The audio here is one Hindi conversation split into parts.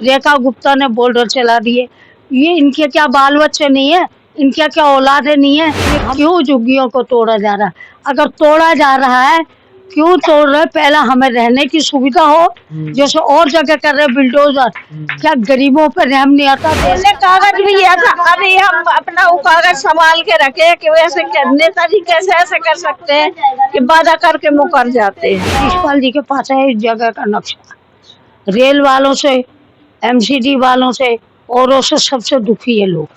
रेखा गुप्ता ने बोल्डर चला दिए। ये इनके क्या बाल बच्चे नहीं है, इनके क्या औलादे नहीं है? ये क्यों झुग्गियों को तोड़ा जा रहा है? अगर तोड़ा जा रहा है क्यों तोड़ रहे? पहला हमें रहने की सुविधा हो, जैसे और जगह कर रहे बिल्डोजर। क्या गरीबों पर रहम नहीं आता? पहले कागज भी लिया था, अभी हम अपना वो कागज संभाल के रखे कि वैसे नेताजी कैसे ऐसे कर सकते हैं कि वादा करके मुकर जाते हैं। शिषपाल जी के पास है इस जगह का नक्शा। रेल वालों से, एमसीडी वालों से, औरों से सबसे दुखी है लोग।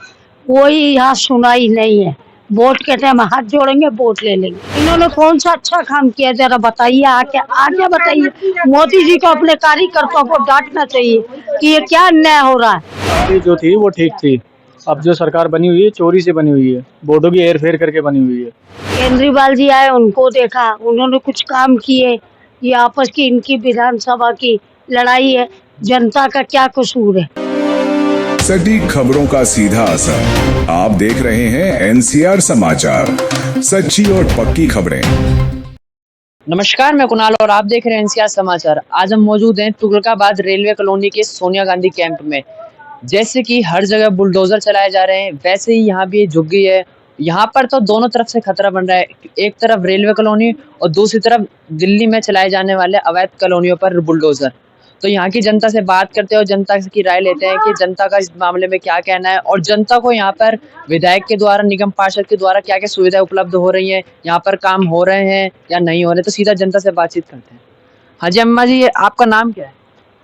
कोई यहाँ सुनाई नहीं है। वोट के टाइम हाथ जोड़ेंगे, वोट ले लेंगे। इन्होंने कौन सा अच्छा काम किया जरा बताइए, आके आके बताइए। मोदी जी को अपने कार्यकर्ताओं को डांटना चाहिए कि ये क्या अन्याय हो रहा है। जो थी वो ठीक थी। अब जो सरकार बनी हुई है चोरी से बनी हुई है, वोटों की हेर फेर करके बनी हुई है। केजरीवाल जी आए, उनको देखा, उन्होंने कुछ काम किए। ये आपस की इनकी विधानसभा की लड़ाई है, जनता का क्या कसूर है? सटीक खबरों का सीधा असर। आप देख रहे हैं एनसीआर समाचार, सच्ची और पक्की खबरें। नमस्कार, मैं कुणाल और आप देख रहे हैं एनसीआर समाचार। आज हम मौजूद हैं तुगलकाबाद रेलवे कॉलोनी के सोनिया गांधी कैंप में। जैसे कि हर जगह बुलडोजर चलाए जा रहे हैं, वैसे ही यहाँ भी झुग्गी है। यहाँ पर तो दोनों तरफ से खतरा बन रहा है, एक तरफ रेलवे कॉलोनी और दूसरी तरफ दिल्ली में चलाए जाने वाले अवैध कॉलोनियों पर बुलडोजर। तो यहाँ की जनता से बात करते हैं और जनता की राय लेते हैं कि जनता का इस मामले में क्या कहना है और जनता को यहाँ पर विधायक के द्वारा, निगम पार्षद के द्वारा क्या क्या सुविधाएं उपलब्ध हो रही हैं, यहाँ पर काम हो रहे हैं या नहीं हो रहे। तो सीधा जनता से बातचीत करते हैं। हाँ जी अम्मा जी, आपका नाम क्या है?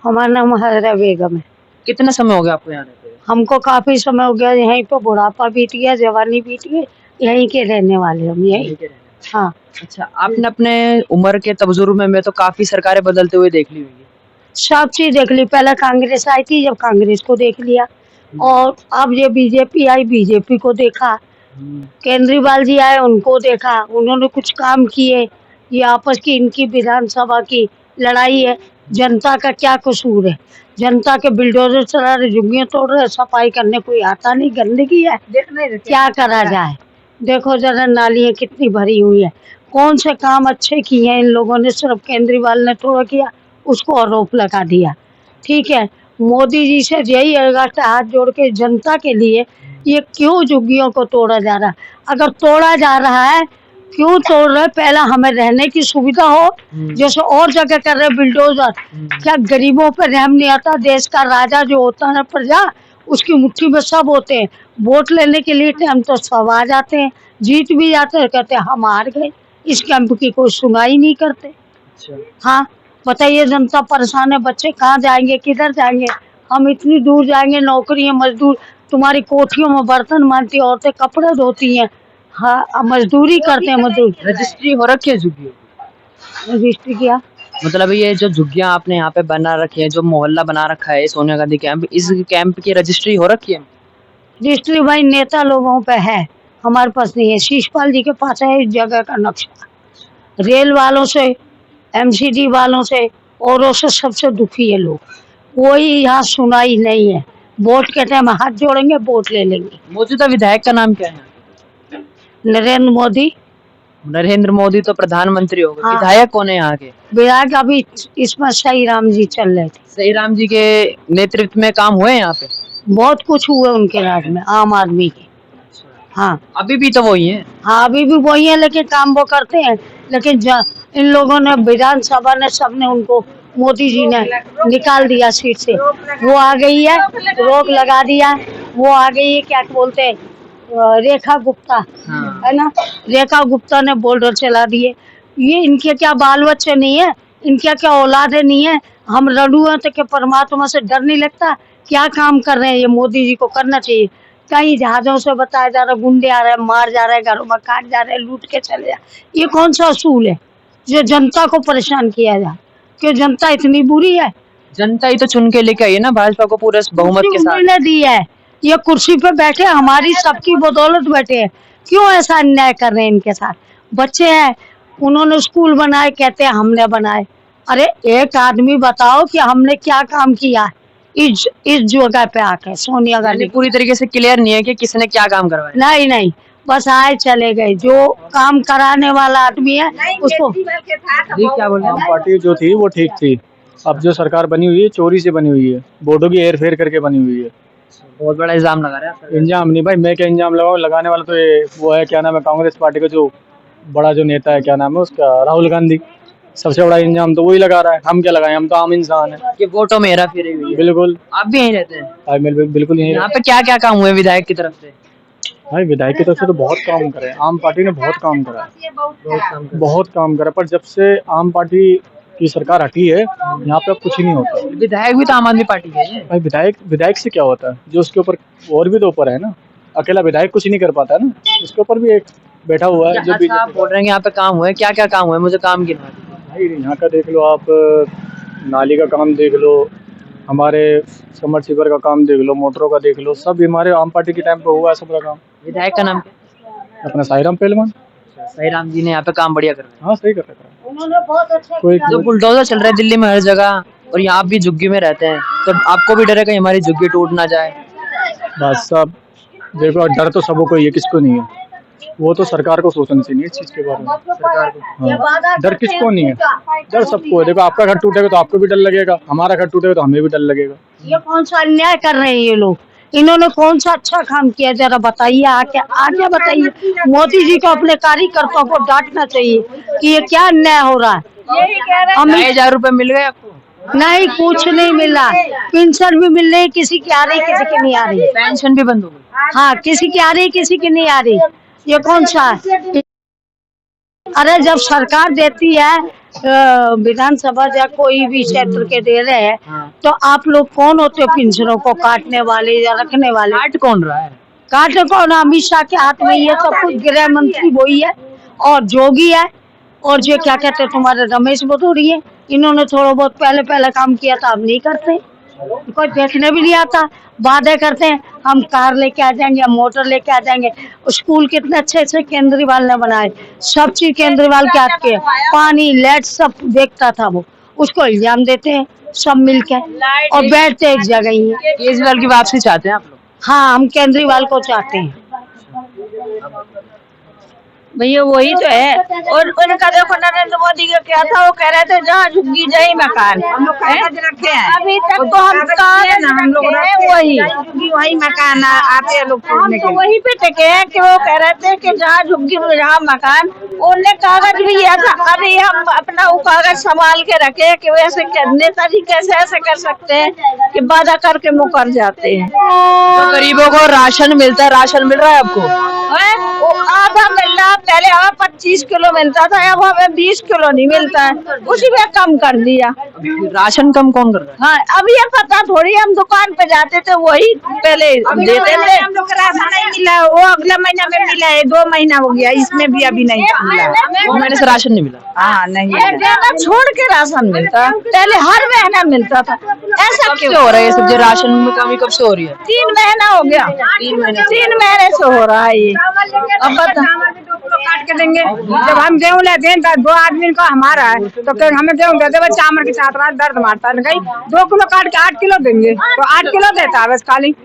हमारा नाम हजरा बेगम है। कितना समय हो गया आपको यहाँ रहते हुए? हमको काफी समय हो गया, यहीं पे बुढ़ापा बीत गया, जवानी बीत गई, यहीं के रहने वाले हम, यहीं। हाँ। अच्छा, आपने अपने उम्र के तजुर्बे में तो काफी सरकारें बदलते हुए देख ली होगी। सब चीज देख ली। पहले कांग्रेस आई थी, जब कांग्रेस को देख लिया, और अब ये बीजेपी आई, बीजेपी को देखा। केजरीवाल जी आए, उनको देखा, उन्होंने कुछ काम किए। ये आपस की इनकी विधानसभा की लड़ाई है, जनता का क्या कसूर है? जनता के बिल्डोजर चला रहे, झुग्गियां तोड़ रहे, सफाई करने कोई आता नहीं, गंदगी है, क्या करा जाए? देखो जरा नालियां कितनी भरी हुई है। कौन से काम अच्छे किए हैं इन लोगों ने? सिर्फ केजरीवाल ने थोड़ा किया, उसको आरोप लगा दिया। ठीक है, मोदी जी से यही अगस्त हाथ जोड़ के जनता के लिए, ये क्यों झुग्गियों को तोड़ा जा रहा है? अगर तोड़ा जा रहा है क्यों तोड़ रहे? पहला हमें रहने की सुविधा हो, जैसे और जगह कर रहे बिल्डोजर। क्या गरीबों पर रहम नहीं आता? देश का राजा जो होता है प्रजा, उसकी मुट्ठी में सब होते हैं। वोट लेने के लिए हम तो सब आ जाते हैं, जीत भी जाते हैं, कहते हैं हम हार गए। इस कैंप की कोई सुनाई नहीं करते। हाँ बताइए, जनता परेशान है, बच्चे कहाँ जाएंगे, किधर जाएंगे? हम इतनी दूर जाएंगे, नौकरी है, मजदूर। तुम्हारी कोठियों में बर्तन मांजती औरतें कपड़े धोती हैं, हाँ मजदूरी करते हैं मजदूर। रजिस्ट्री हो रखी है झुग्गियों की? रजिस्ट्री किया मतलब ये जो झुग्गियां आपने यहाँ पे बना रखी है, जो मोहल्ला बना रखा है सोनिया गांधी कैंप, इस कैंप की रजिस्ट्री हो रखी है? रजिस्ट्री भाई नेता लोगों पे है, हमारे पास नहीं है। शिषपाल जी के पास है इस जगह का नक्शा। रेल वालों से, एमसीडी वालों से, औरों से सबसे दुखी है लोग। कोई यहाँ सुनाई नहीं है। वोट के टाइम हाथ जोड़ेंगे, वोट ले लेंगे। मौजूदा विधायक का नाम क्या है? नरेंद्र मोदी। नरेंद्र मोदी तो प्रधानमंत्री हो गए। हाँ। विधायक कौन है यहाँ के? विधायक अभी इसमें सही राम जी चल रहे थे। सही राम जी के नेतृत्व में काम हुए यहाँ पे? बहुत कुछ हुआ उनके राज में, आम आदमी के। हाँ अभी भी तो वही है। हाँ अभी भी वही है, लेकिन काम वो करते हैं। लेकिन इन लोगों ने, विधानसभा ने, सबने उनको, मोदी जी ने निकाल दिया सीट से। वो आ गई है, रोक लगा दिया। वो आ गई है, क्या बोलते हैं, रेखा गुप्ता। हाँ। है ना, रेखा गुप्ता ने बोल्डर चला दिए। ये इनके क्या बाल बच्चे नहीं है, इनके क्या औलादे नहीं है? हम लड़ू हैं तो क्या परमात्मा से डर नहीं लगता? क्या काम कर रहे हैं ये? मोदी जी को करना चाहिए। कहीं जहाजों से बताया जा रहा है, गुंडे आ रहे हैं, मार जा रहे हैं, घरों में काट जा रहे हैं, लूट के चले जा। ये कौन सा असूल है जो जनता को परेशान किया जाए? क्यों जनता इतनी बुरी है? जनता ही तो चुन के लेके आई है ना भाजपा को पूरे बहुमत के साथ। ने दी है, ये कुर्सी पे बैठे, हमारी सबकी बदौलत बैठे हैं। क्यों ऐसा अन्याय कर रहे हैं इनके साथ? बच्चे हैं, उन्होंने स्कूल बनाए, कहते हैं हमने बनाए। अरे एक आदमी बताओ कि हमने क्या काम किया इस जगह पे आके? सोनिया गांधी पूरी तरीके से क्लियर नहीं है कि किसने क्या काम करवाया। नहीं नहीं, बस आए चले गए। जो काम कराने वाला आदमी है उसको। जी क्या बोल रहे हैं? पार्टी जो थी वो ठीक थी। अब जो सरकार बनी हुई है चोरी से बनी हुई है, वोटों की हेर फेर करके बनी हुई है। बहुत बड़ा इल्जाम लगा रहे हैं आप। इंजाम नहीं भाई, मैं क्या इंजाम लगाऊं, लगाने वाला तो ये वो है, क्या नाम है, कांग्रेस पार्टी का जो बड़ा जो नेता है, क्या नाम है उसका, राहुल गांधी। सबसे बड़ा इंजाम तो वही लगा रहा है, हम क्या लगाएं, हम तो आम इंसान है। कि वोटों में हेरा फेरी हुई है। बिल्कुल। आप भी यहीं रहते हैं? भाई बिल्कुल यही यहाँ पे क्या क्या काम हुए विधायक की तरफ से? भाई विधायक की तरफ से तो बहुत काम करे, आम पार्टी ने बहुत काम करा है, बहुत काम करा, पर जब से आम पार्टी की सरकार हटी है यहाँ पे अब कुछ ही नहीं होता। विधायक भी तो आम आदमी पार्टी के हैं। भाई विधायक से क्या होता है, जो उसके ऊपर और भी तो ऊपर है ना, अकेला विधायक कुछ नहीं कर पाता है ना, उसके ऊपर भी एक बैठा हुआ है जो अच्छा, आप बोल रहे हैं कि यहाँ पे काम हुए, क्या क्या काम हुए, मुझे काम गिनवा दीजिए। भाई यहाँ का देख लो आप, नाली का काम देख लो, हमारे समरसीवर का काम देख लो, मोटरों का देख लो, सब हमारे आम पार्टी के टाइम पे हुआ है सब का काम। विधायक का नाम क्या? अपना साईराम पहलवान। सही राम जी ने यहाँ पे काम बढ़िया कर रहे हैं। हाँ सही कर रहा है, उन्होंने बहुत अच्छा कोई जो बुलडोजर चल रहा है दिल्ली में हर जगह, और यहाँ आप भी झुग्गी में रहते हैं, तो आपको भी डर है कि हमारी झुग्गी टूट ना जाए? बस सब देखो, डर तो सबको ही है, किसको नहीं है, वो तो सरकार को सोचना चाहिए इस चीज के बारे में। सरकार को हाँ। डर किसको नहीं है, डर सबको है। देखो आपका घर टूटेगा तो आपको भी डर लगेगा, हमारा घर टूटेगा तो हमें भी डर लगेगा। ये कौन सा अन्याय कर रहे हैं ये लोग, इन्होंने कौन सा अच्छा काम किया, जरा बताइए, आगे बताइए। मोदी जी को अपने कार्यकर्ताओं को डांटना चाहिए कि ये क्या अन्याय हो रहा है। हम 1000 रुपए मिल गए आपको? नहीं, कुछ नहीं मिला, पेंशन भी मिल रही, किसी की आ रही किसी की नहीं आ रही। पेंशन भी बंद हो गई? हाँ, किसी की आ रही किसी की नहीं आ रही, ये कौन सा है? अरे जब सरकार देती है विधानसभा या कोई भी क्षेत्र के दे रहे हैं, तो आप लोग कौन होते हो पेंशनों को काटने वाले या रखने वाले? काट कौन रहा है? काटने कौन? अमित शाह के हाथ में ये सब कुछ, गृह मंत्री वही है और जोगी है, और जो क्या कहते हैं तुम्हारे रमेश भदौरिया, इन्होंने थोड़ा बहुत पहले काम किया था, अब नहीं करते, कोई देखने भी नहीं आता। वादे करते हैं हम कार लेके आ जाएंगे, हम मोटर लेके आ जाएंगे। स्कूल कितने अच्छे अच्छे केंद्रीवाल ने बनाए, सब चीज केंद्रीवाल के हाथ के, पानी लाइट सब देखता था वो, उसको इल्जाम देते हैं सब मिलके और बैठते एक जगह ही है। केजरीवाल की वापसी चाहते हैं आप लोग? हाँ, हम केंद्रीवाल को चाहते हैं। भैया वही तो है। और उनका देखो नरेंद्र मोदी का क्या था, वो कह रहे थे जहाँ झुग्गी जही मकान। हम लोग रखे हैं अभी तक तो हम लोग वही मकान आते हैं लोग, हम तो वही पे टिके हैं कि वो कह रहे थे कि जहाँ झुग्गी जहाँ मकान, उनने कागज भी लिया था। अभी हम अपना वो कागज संभाल के रखे कि वैसे नेताजी कैसे ऐसे कर सकते हैं कि वादा करके मुकर जाते हैं। तो गरीबों को राशन मिलता है, राशन मिल रहा है आपको? वो आधा मिल रहा, पहले हमें 25 किलो मिलता था, अब हमें 20 किलो नहीं मिलता है, उसी में कम कर दिया। राशन कम कौन कर रहा है? हाँ, अब ये पता थोड़ी, हम दुकान पे जाते थे वही पहले देते थे। हम लोग राशन नहीं मिला, वो अगला महीना में मिला है, 2 महीना हो गया, इसमें भी अभी नहीं मिला। 2 महीने से राशन नहीं मिला? हाँ नहीं, एक महीना छोड़ के राशन मिलता, पहले हर महीना मिलता था। ऐसा क्यों हो रहा है ये सब, राशन में कमी कब से हो रही है? 3 महीना हो गया, 3 महीने से हो रहा है ये। अब बता, काट के देंगे, जब हम गेहूँ लेते हैं 2 आदमी का हमारा है तो फिर हमें गेहूँ दे दे, चावल के साथ दर्द मारता है, 2 किलो काट के 8 किलो देंगे तो 8 किलो देता है बस खाली।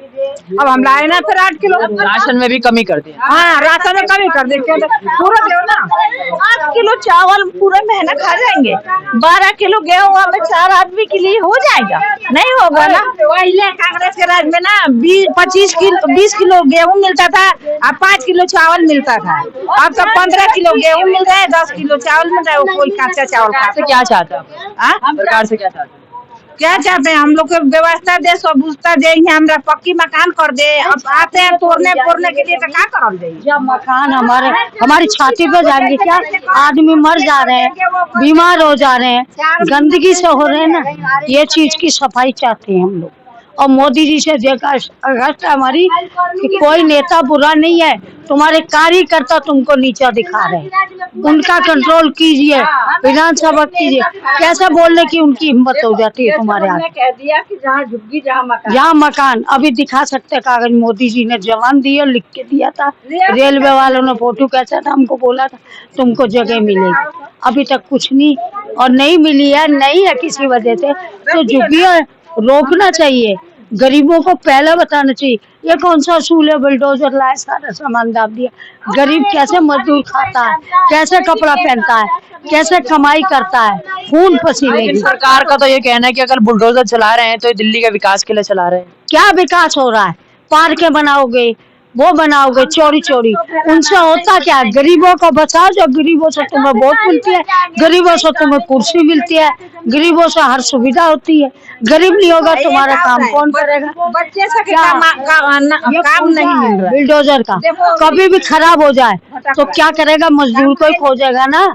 अब हम लाए ना फिर 8 किलो, राशन में भी कमी कर दी। हाँ राशन में कमी कर देंगे, पूरा दो ना। 8 किलो चावल पूरा महीना खा जाएंगे, 12 किलो गेहूँ हमें 4 आदमी के लिए हो जाएगा? नहीं होगा ना। पहले कांग्रेस के राज में ना 20 किलो गेहूँ मिलता था, अब 5 किलो चावल मिलता था, अब तो 15 किलो गेहूँ मिल रहा है, 10 किलो चावल मिल रहा है। वो कोई कच्चा चावल खाते क्या चाहते हैं? सरकार से क्या चाहते हैं? क्या चाहते हैं? हम लोग को व्यवस्था दे, सुविधा दे, हमरा पक्की मकान कर दे। अब आते हैं तोड़ने के लिए तो क्या करल जाए? जब मकान हमारी छाती पे जाएंगे क्या? आदमी मर जा रहे हैं, बीमार हो जा रहे हैं, गंदगी से हो रहे हैं ना, ये चीज की सफाई चाहते हैं हम लोग। और मोदी जी से अगस्त हमारी कि कोई नेता बुरा नहीं है, तुम्हारे कार्यकर्ता तुमको नीचा दिखा रहे हैं, उनका कंट्रोल कीजिए, विधानसभा कीजिए। कैसे बोलने की उनकी हिम्मत हो जाती है तुम्हारे हाथ? कह दिया कि जहाँ झुग्गी जहाँ मकान अभी दिखा सकते कागज, मोदी जी ने जवान दिया, लिख के दिया था, रेलवे वालों ने फोटो कैसा था, हमको बोला था तुमको जगह मिलेगी, अभी तक कुछ नहीं, और नहीं मिली है, नहीं है किसी वजह से, तो झुग्गी रोकना चाहिए। गरीबों को पहले बताना चाहिए। ये कौन सा असूल है, बुलडोजर लाए सारा सामान दाब दिया। गरीब कैसे मजदूर खाता है, कैसे कपड़ा पहनता है, कैसे कमाई करता है, खून पसीने लेकिन की। सरकार का तो ये कहना है कि अगर बुलडोजर चला रहे हैं तो ये दिल्ली के विकास के लिए चला रहे हैं। क्या विकास हो रहा है? पार्कें बनाओगे, वो बनाओगे चौड़ी चौड़ी, उनसे होता क्या? गरीबों को बचाओ, जो गरीबों से तुम्हें वोट मिलती है, गरीबों से तुम्हें कुर्सी मिलती है, गरीबों से हर सुविधा होती है। गरीब नहीं होगा तुम्हारा काम कौन करेगा? बच्चे से क्या? काम नहीं मिल रहा है। बुलडोजर का कभी भी खराब हो जाए तो क्या करेगा? मजदूर को ही खोजेगा ना,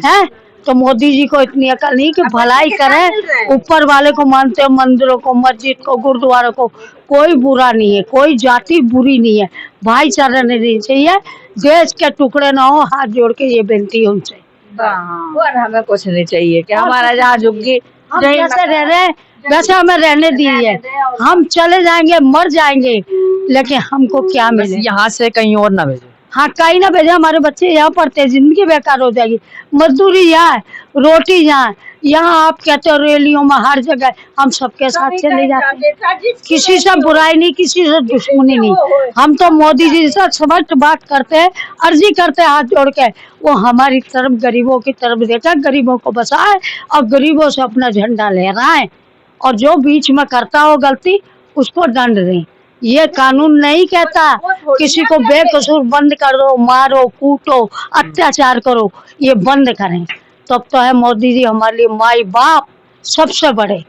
है? तो मोदी जी को इतनी अकल नहीं कि भलाई करे। ऊपर वाले को मानते हो, मंदिरों को, मस्जिद को, गुरुद्वारों को, कोई बुरा नहीं है, कोई जाति बुरी नहीं है, भाईचारा नहीं चाहिए। देश के टुकड़े ना हो, हाथ जोड़ के ये बेनती है उनसे। और हमें कुछ नहीं चाहिए कि हमारा जहाँ झुग्गी हम जैसे रह रहे हैं वैसे हमें रहने दीजिए। हम चले जाएंगे, मर जाएंगे, लेकिन हमको क्या बस मिले? यहाँ से कहीं और ना भेजे। हाँ, कहीं ना भेजे। हमारे बच्चे यहाँ पढ़ते हैं, जिंदगी बेकार हो जाएगी। मजदूरी यहाँ है, रोटी यहाँ है। यहाँ आप कहते हो रैलियों में हर जगह, हम सबके साथ चले जाते हैं। किसी से बुराई नहीं, किसी से दुश्मनी नहीं। हम तो मोदी जी से स्पष्ट बात करते हैं, अर्जी करते हैं हाथ जोड़ के, वो हमारी तरफ, गरीबों की तरफ देखा, गरीबों को बचाए और गरीबों से अपना झंडा लहराए। और जो बीच में करता हो गलती, उसको दंड दें। ये कानून नहीं कहता किसी को बेकसूर बंद कर दो, मारो, कूटो, अत्याचार करो, ये बंद करें। तब तो है मोदी जी हमारे लिए माई बाप सबसे बड़े।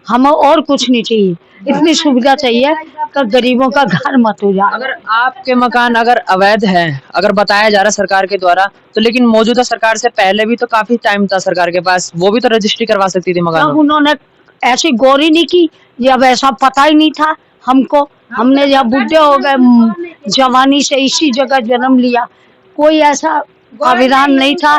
हमें और कुछ नहीं चाहिए, इतनी सुविधा चाहिए कि गरीबों का घर मत हो जाए। अगर आपके मकान अगर अवैध है, अगर बताया जा रहा है सरकार के द्वारा, तो लेकिन मौजूदा सरकार से पहले भी तो काफी टाइम था सरकार के पास, वो भी तो रजिस्ट्री करवा सकती थी मकान। उन्होंने ऐसी गौर ही नहीं की, या वैसा पता ही नहीं था हमको। हमने जब बुढ़े हो गए, जवानी से इसी जगह जन्म लिया, कोई ऐसा अभियान नहीं था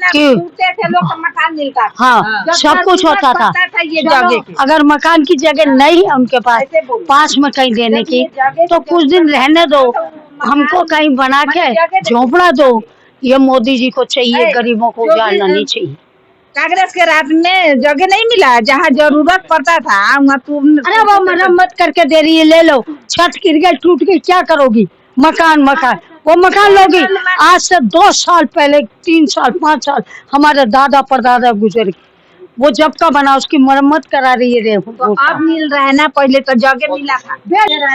कि मकान मिलता। हाँ, सब कुछ होता था। ये जगह अगर मकान की जगह नहीं है उनके पास में कहीं देने की, तो कुछ दिन रहने दो, हमको कहीं बना के झोपड़ा दो। ये मोदी जी को चाहिए, गरीबों को उजाड़ना नहीं चाहिए। कांग्रेस के राज में जगह नहीं मिला, जहाँ जरूरत पड़ता था वहाँ तुम। अरे वो मरम्मत करके दे रही है, ले लो। छत गिर गई, टूट गई, क्या करोगी? मकान वो मकान लोगी। आज से 2 साल पहले, 3 साल, 5 साल हमारे दादा परदादा गुजर गए, वो जब का बना उसकी मरम्मत करा रही है। तो अब मिल रहा है ना, पहले तो जगह मिला था।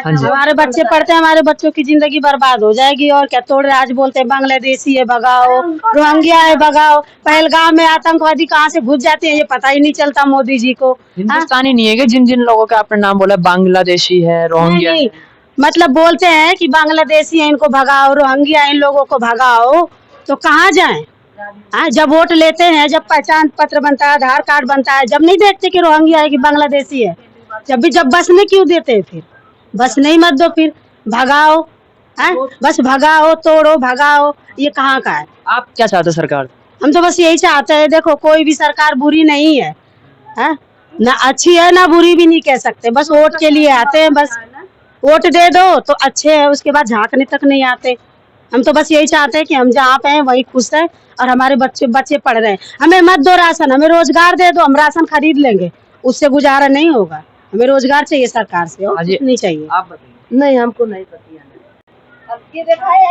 हमारे बच्चे पढ़ते हैं, हमारे बच्चों की जिंदगी बर्बाद हो जाएगी। और क्या तोड़ आज बोलते हैं बांग्लादेशी है भगाओ, रोहिंग्या है भगाओ। पहलगाम में आतंकवादी कहाँ से घुस जाते हैं ये पता ही नहीं चलता मोदी जी को। हिंदुस्तानी नहीं है कि जिन जिन लोगों का आपने नाम बोला, बांग्लादेशी है, रोहिंग्या है। मतलब बोलते हैं कि बांग्लादेशी है, इनको भगाओ, रोहिंग्या इन लोगों को भगाओ, तो कहाँ जाएं? हाँ, जब वोट लेते हैं, जब पहचान पत्र बनता है, आधार कार्ड बनता है, जब नहीं देखते कि रोहिंग्या है कि बांग्लादेशी है। जब बस में क्यों देते हैं? फिर बस नहीं मत दो, फिर भगाओ। बस भगाओ, तोड़ो, भगाओ, ये कहाँ का है? आप क्या चाहते सरकार? हम तो बस यही चाहते हैं। देखो, कोई भी सरकार बुरी नहीं है, ना अच्छी है ना बुरी भी नहीं कह सकते। बस वोट के लिए आते हैं, बस वोट दे दो तो अच्छे है, उसके बाद झांकने तक नहीं आते। हम तो बस यही चाहते हैं कि हम जहाँ पे हैं वही खुश हैं और हमारे बच्चे पढ़ रहे हैं। हमें मत दो राशन, हमें रोजगार दे दो, हम राशन खरीद लेंगे, उससे गुजारा नहीं होगा। हमें रोजगार चाहिए सरकार से, और कुछ नहीं चाहिए। आप बताइए। नहीं, हमको नहीं पता।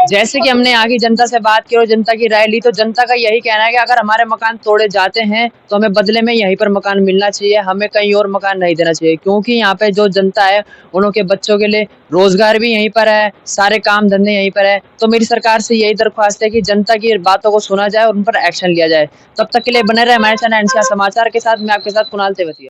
जैसे कि हमने यहाँ की जनता से बात की और जनता की राय ली, तो जनता का यही कहना है कि अगर हमारे मकान तोड़े जाते हैं तो हमें बदले में यहीं पर मकान मिलना चाहिए, हमें कहीं और मकान नहीं देना चाहिए। क्योंकि यहाँ पे जो जनता है उनके बच्चों के लिए रोजगार भी यहीं पर है, सारे काम धंधे यहीं पर है। तो मेरी सरकार से यही दरख्वास्त है कि जनता की बातों को सुना जाए और उन पर एक्शन लिया जाए। तब तक के लिए बने रहे हमारे चैनल एनसीआर समाचार के साथ। मैं आपके साथ कुणाल तेवतिया।